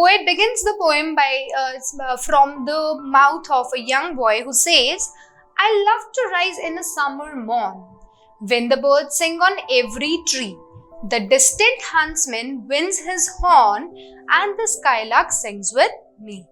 poet begins the poem from the mouth of a young boy who says, I love to rise in a summer morn, when the birds sing on every tree. The distant huntsman winds his horn, and the skylark sings with me.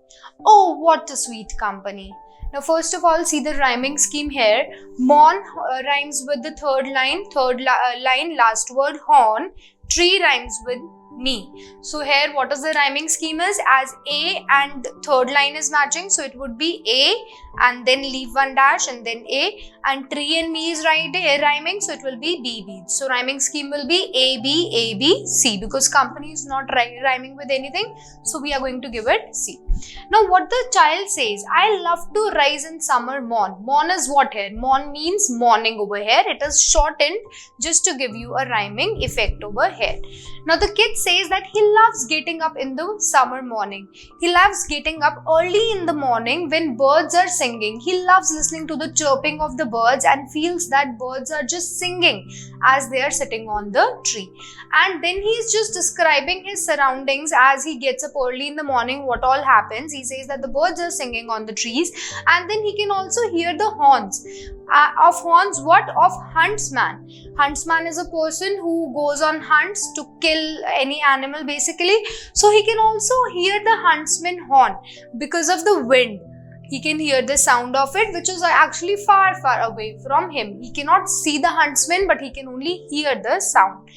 Oh, what a sweet company. Now, first of all, see the rhyming scheme here. Morn rhymes with the third line, line, last word, horn. Tree rhymes with me. So here, what is the rhyming scheme is? As A and third line is matching, so it would be A and then leave one dash and then A, and tree and me is rhyming, so it will be B, B. So rhyming scheme will be A, B, C, because company is not rhyming with anything, so we are going to give it C. Now what the child says, I love to rise in summer morn. Morn is what here? Morn means morning over here. It is shortened just to give you a rhyming effect over here. Now the kid says that he loves getting up in the summer morning. He loves getting up early in the morning when birds are singing. He loves listening to the chirping of the birds and feels that birds are just singing as they are sitting on the tree. And then he is just describing his surroundings as he gets up early in the morning, what all happens. He says that the birds are singing on the trees, and then he can also hear the horns. Of horns, what? Of huntsman. Huntsman is a person who goes on hunts to kill any animal basically. So he can also hear the huntsman horn because of the wind. He can hear the sound of it, which is actually far, far away from him. He cannot see the huntsman, but he can only hear the sound.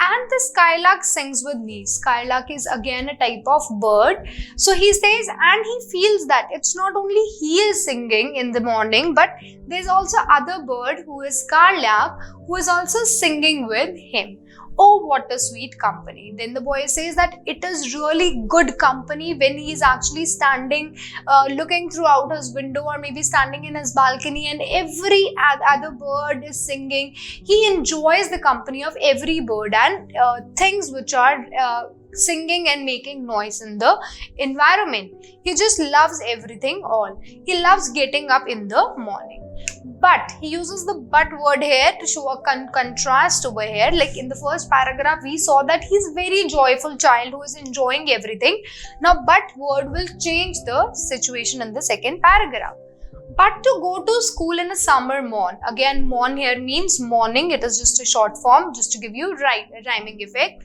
And the skylark sings with me. Skylark is again a type of bird. So he says, and he feels that it's not only he is singing in the morning, but there's also other bird who is skylark who is also singing with him. Oh, what a sweet company. Then the boy says that it is really good company when he is actually standing, looking throughout his window, or maybe standing in his balcony, and every other bird is singing. He enjoys the company of every bird and things which are singing and making noise in the environment. He just loves everything all. He loves getting up in the morning. But he uses the but word here to show a contrast over here. Like in the first paragraph, we saw that he's very joyful child who is enjoying everything. Now, but word will change the situation in the second paragraph. But to go to school in a summer morn. Again, morn here means morning. It is just a short form, just to give you rhyming effect.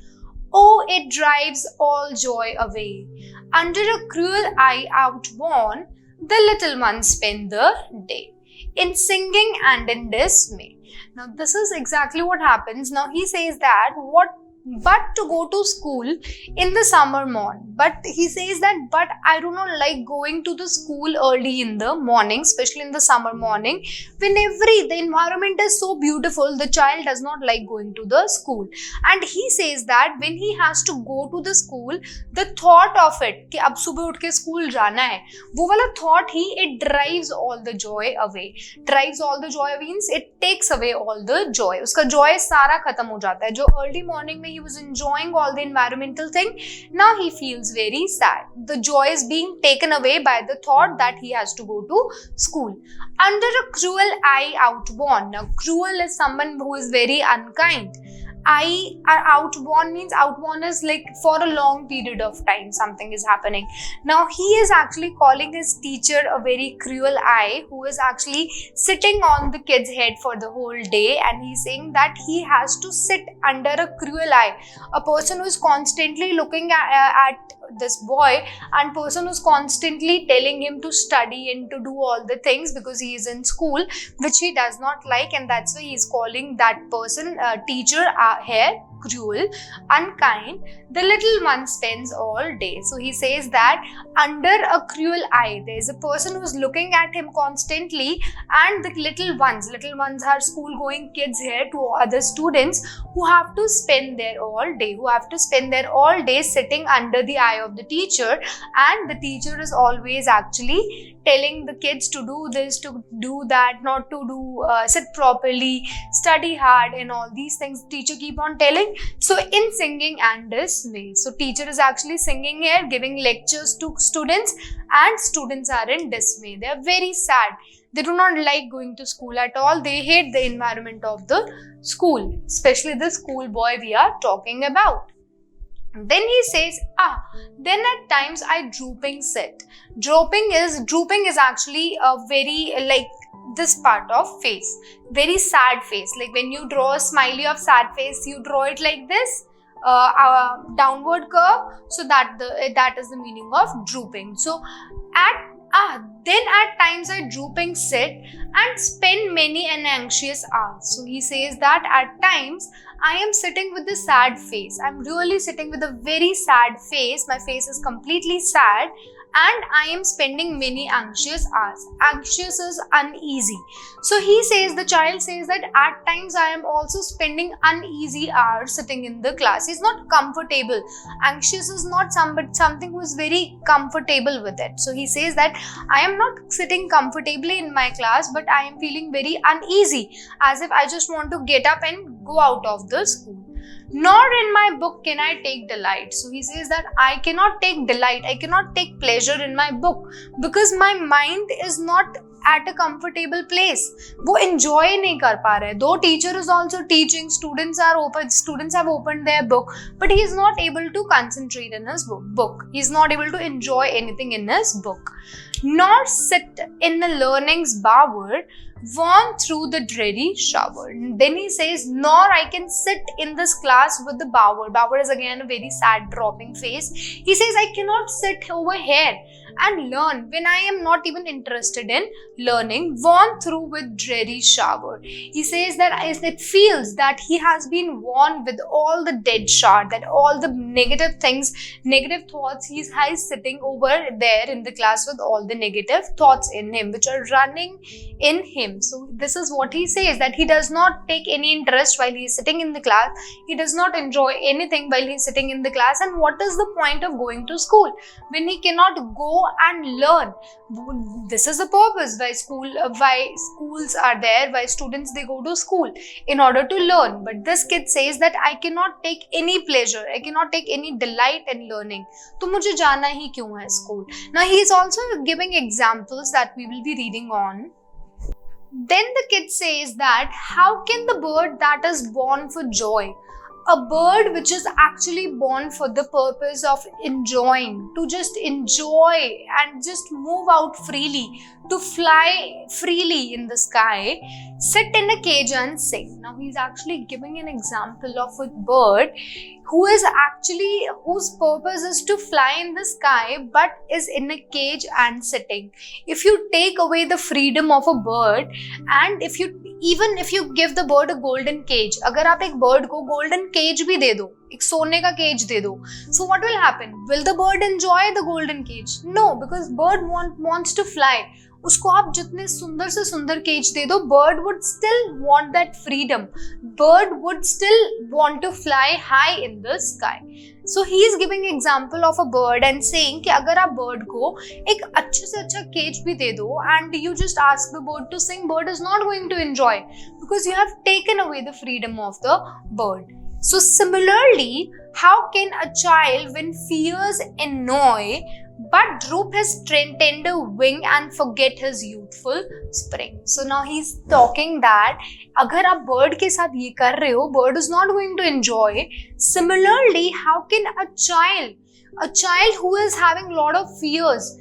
Oh, it drives all joy away. Under a cruel eye outworn, the little ones spend the day in singing and in dismay. Now, this is exactly what happens. Now, he says that but to go to school in the summer morn. But he says that, but I do not like going to the school early in the morning, especially in the summer morning, when the environment is so beautiful, the child does not like going to the school. And he says that when he has to go to the school, the thought of it, कि अब सुबह उठ के school जाना है, वो वाला thought it drives all the joy away. Drives all the joy means it takes away all the joy. उसका joy सारा खत्म हो जाता है. जो early morning में he was enjoying all the environmental thing, now he feels very sad. The joy is being taken away by the thought that he has to go to school. Under a cruel eye outworn. Now, cruel is someone who is very unkind. Outworn means outworn is like for a long period of time something is happening. Now he is actually calling his teacher a very cruel eye who is actually sitting on the kid's head for the whole day, and he's saying that he has to sit under a cruel eye. A person who is constantly looking at this boy, and person who's constantly telling him to study and to do all the things because he is in school, which he does not like, and that's why he's calling that person teacher here cruel, unkind. The little one spends all day. So he says that under a cruel eye, there is a person who is looking at him constantly, and the little ones are school going kids here to other students who have to spend there all day, sitting under the eye of the teacher, and the teacher is always actually telling the kids to do this, to do that, not to do, sit properly, study hard, and all these things teacher keep on telling. So in singing and dismay. So teacher is actually singing here, giving lectures to students, and students are in dismay. They are very sad. They do not like going to school at all. They hate the environment of the school, especially the school boy we are talking about. Then he says, then at times I drooping sit. Drooping is actually a very this part of face, very sad face. Like when you draw a smiley of sad face, you draw it like this, downward curve. So that is the meaning of drooping. So then at times I drooping sit and spend many an anxious hours. So he says that at times I am sitting with a sad face. I'm really sitting with a very sad face. My face is completely sad and I am spending many anxious hours. Anxious is uneasy. So he says, the child says that at times I am also spending uneasy hours sitting in the class. He's not comfortable. Anxious is not something who is very comfortable with it. So he says that I am not sitting comfortably in my class, but I am feeling very uneasy, as if I just want to get up and go out of the school. Nor in my book can I take delight. So he says that I cannot take delight, I cannot take pleasure in my book because my mind is not at a comfortable place. वो enjoy नहीं कर पा रहे. Though teacher is also teaching, students have opened their book, but he is not able to concentrate in his book. He is not able to enjoy anything in his book. Nor sit in the learning's bower, worn through the dreary shower. Then he says, nor I can sit in this class with the bower. Bower is again a very sad dropping face. He says, I cannot sit over here and learn when I am not even interested in learning, worn through with dreary shower. He says that it feels that he has been worn with all the dead shower, that all the negative things, negative thoughts, he's sitting over there in the class with all the negative thoughts in him, which are running in him. So this is what he says, that he does not take any interest while he is sitting in the class. He does not enjoy anything while he is sitting in the class. And what is the point of going to school when he cannot go and learn? This is the purpose why schools are there, why students they go to school in order to learn. But this kid says that I cannot take any pleasure, I cannot take any delight in learning. तो मुझे जाना ही क्यों है school? Now he is also giving examples that we will be reading on. Then the kid says that how can the bird that is born for joy, a bird which is actually born for the purpose of enjoying, to just enjoy and just move out freely, to fly freely in the sky, sit in a cage and sing. Now he's actually giving an example of a bird whose purpose is to fly in the sky but is in a cage and sitting. If you take away the freedom of a bird, and if you give the bird a golden cage, अगर आप एक bird को golden cage भी दे दो, एक सोने का cage दे दो, so what will happen? Will the bird enjoy the golden cage? No, because bird wants to fly. उसको आप जितने सुंदर से सुंदर केज दे दो, bird would still want that freedom. Bird would still want to fly high in the sky. So he is giving example of a bird and saying कि अगर आप bird को एक अच्छे से अच्छा cage भी दे दो and you just ask the bird to sing, bird is not going to enjoy because you have taken away the freedom of the bird. So similarly, how can a child when fears annoy but droop his tender wing and forget his youthful spring? So now he's talking that अगर आप bird के साथ ये कर रहे हो, bird is not going to enjoy. Similarly, how can a child who is having lot of fears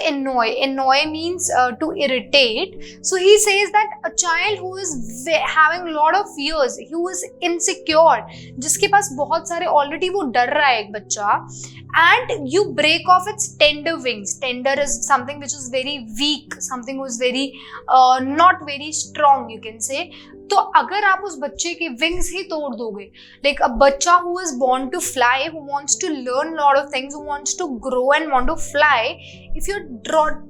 annoy means to irritate. So he says that a child who is having lot of fears, who is insecure, जिसके पास बहुत सारे already वो डर रहा है एक बच्चा, and you break off its tender wings. Tender is something which is very weak, something who is very not very strong, you can say. तो अगर आप उस बच्चे के विंग्स ही तोड़ दोगे, like a बच्चा who is born to fly, who wants to learn lot of things, who wants to grow and want to fly, if you're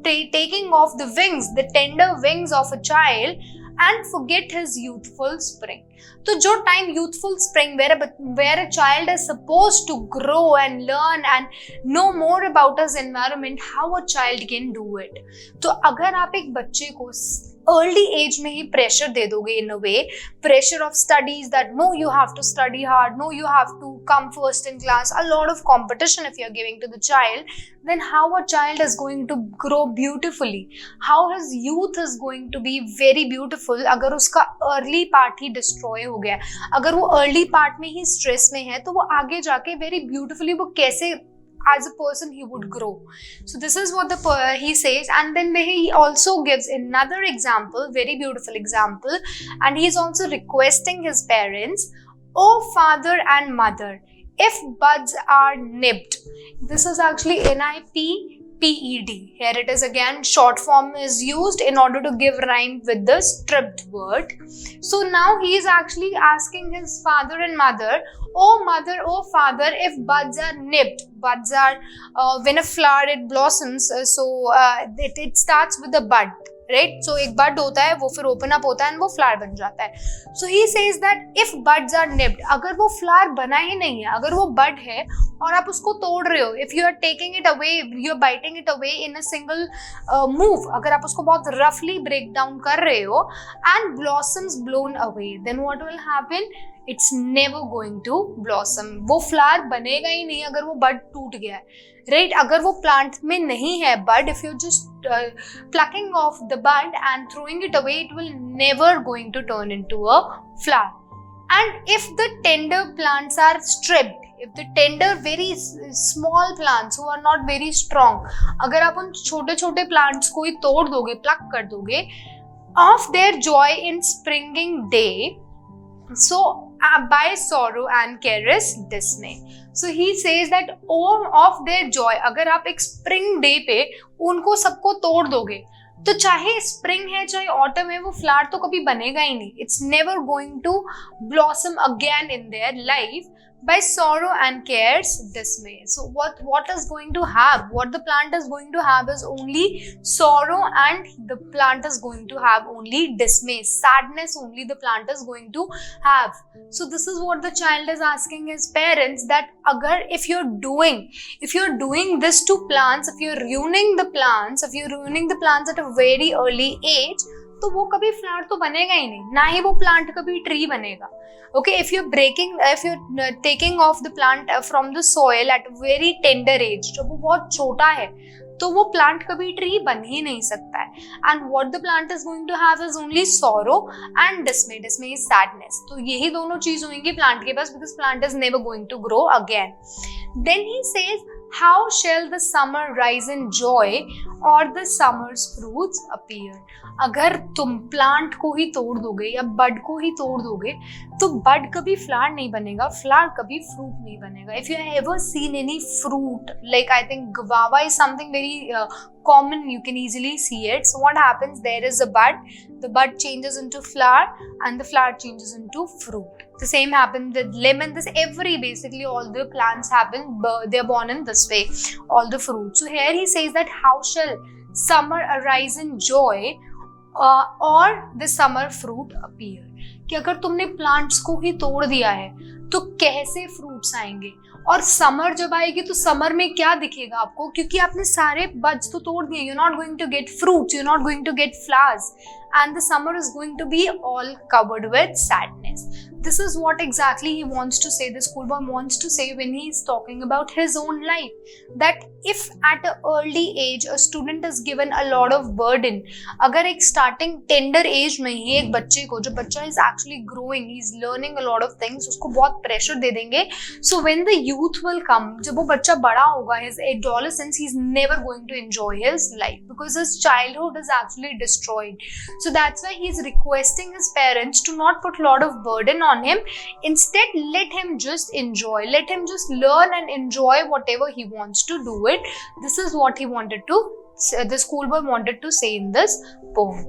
taking off the wings, the tender wings of a child, and forget his youthful spring. तो जो time youthful spring where a child is supposed to grow and learn and know more about his environment, how a child can do it. तो अगर आप एक बच्चे को early age में ही pressure दे दोगे in a way, pressure of studies that no you have to study hard, no you have to come first in class, a lot of competition if you're giving to the child, then how a child is going to grow beautifully, how his youth is going to be very beautiful अगर उसका early part ही destroy हो गया, अगर वो early part में ही stress में है तो वो आगे जाके very beautifully वो कैसे as a person he would grow. So this is what he says, and then he also gives another example, very beautiful example, and he is also requesting his parents, "Oh father and mother, if buds are nipped," this is actually NIPPED. Here it is again, short form is used in order to give rhyme with the stripped word. So now he is actually asking his father and mother, "Oh mother, oh father, if buds are nipped," buds are when a flower it blossoms, it starts with a bud, right? So एक bud होता है, वो फिर open up होता है and वो flower बन जाता है. So he says that if buds are nipped, अगर वो flower बना ही नहीं है, अगर वो bud है और आप उसको तोड़ रहे हो, if you are taking it away, you are biting it away in a single move, अगर आप उसको बहुत roughly break down कर रहे हो and blossoms blown away, then what will happen? It's never going to blossom. वो flower बनेगा ही नहीं अगर वो bud टूट गया है, right? अगर वो plant में नहीं है bud, if you're just plucking off the bud and throwing it away, it will never going to turn into a flower. And if the tender plants are stripped, if the tender very small plants who are not very strong, अगर आप उन छोटे छोटे plants को ही तोड़ दोगे, pluck कर दोगे, of their joy in springing day, so by sorrow and careless dismay. So he says that all of their joy, अगर आप एक spring day पे उनको सबको तोड़ दोगे तो चाहे spring है चाहे autumn है, वो flower तो कभी बनेगा ही नहीं. It's never going to blossom again in their life. By sorrow and cares dismay. So what is going to have, what the plant is going to have is only sorrow, and the plant is going to have only dismay, sadness only the plant is going to have. So this is what the child is asking his parents, that agar if you're doing this to plants, if you're ruining the plants at a very early age, तो वो कभी flower तो बनेगा ही नहीं, ना ही वो plant कभी tree बनेगा. Okay, if you're taking off the plant from the soil at a very tender age, जब वो बहुत छोटा है तो वो प्लांट कभी ट्री बन ही नहीं सकता है. And what the plant is going to have is only sorrow and dismay. Dismay is sadness. तो यही दोनों चीज होंगी प्लांट के पास, because plant is never going to grow again. Then he says, how shall the summer rise in joy or the summer's fruits appear? अगर तुम plant को ही तोड़ दोगे या बड को ही तोड़ दोगे तो बड कभी फ्लावर नहीं बनेगा, फ्लावर कभी फ्रूट नहीं बनेगा. If you have ever seen any fruit, like I think guava is something very common, you can easily see it. So what happens, there is a bud, the bud changes into flower and the flower changes into fruit. The same happens with lemon. Basically all the plants happen, they are born in this way, all the fruits. So here he says that how shall summer arise in joy or the summer fruit appear? कि अगर तुमने plants को ही तोड़ दिया है तो कैसे fruits आएंगे, और समर जब आएगी तो समर में क्या दिखेगा आपको, क्योंकि आपने सारे बड्स तो तोड़ दिए. you're not going to get fruits, you're not going to get flowers, and the summer is going to be all covered with sadness. This is what exactly he wants to say, the schoolboy wants to say when he is talking about his own life, that if at an early age a student is given a lot of burden, अगर एक starting tender age में ही एक बच्चे को, जो बच्चा is actually growing, he is learning a lot of things, उसको बहुत pressure दे देंगे, so when the youth will come, जब वो बच्चा बड़ा होगा, his adolescence, he is never going to enjoy his life because his childhood is actually destroyed. So that's why he is requesting his parents to not put a lot of burden on him. Instead, let him just enjoy, let him just learn and enjoy whatever he wants to do it. This is what he wanted to, the schoolboy wanted to say in this poem.